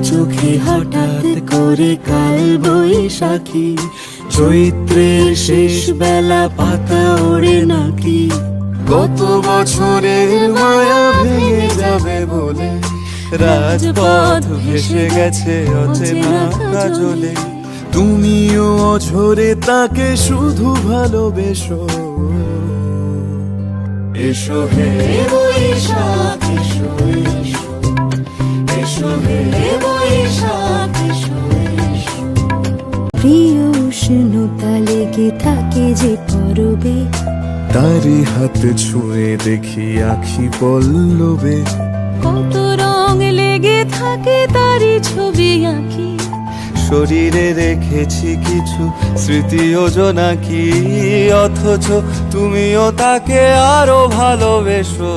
চোখে হঠাৎ করে কাল বৈশাখী, চৈত্রের শেষ বেলা পাতা ওড়ে নাকি, গত বছরের মায়া ভেঙে যাবে বলে রাজপথ ভেসে গেছে অচেনা কাজলে। তুমিও অঝরে তাকে শুধু ভালোবেসো। এসো হে বৈশাখ এসো এসো, এসো হে বৈশাখ এসো এসো। প্রিয় উষ্ণতা লেগে থাকে যে পরবে, তারি হাত ছুঁয়ে দেখি আখি পল্লবে। কত রং লেগে থাকে তারই ছবি আঁকি, শরীরে রেখেছি কিছু স্মৃতি জোনাকি, অথচ তুমিও তাকে আরো ভালোবেসো।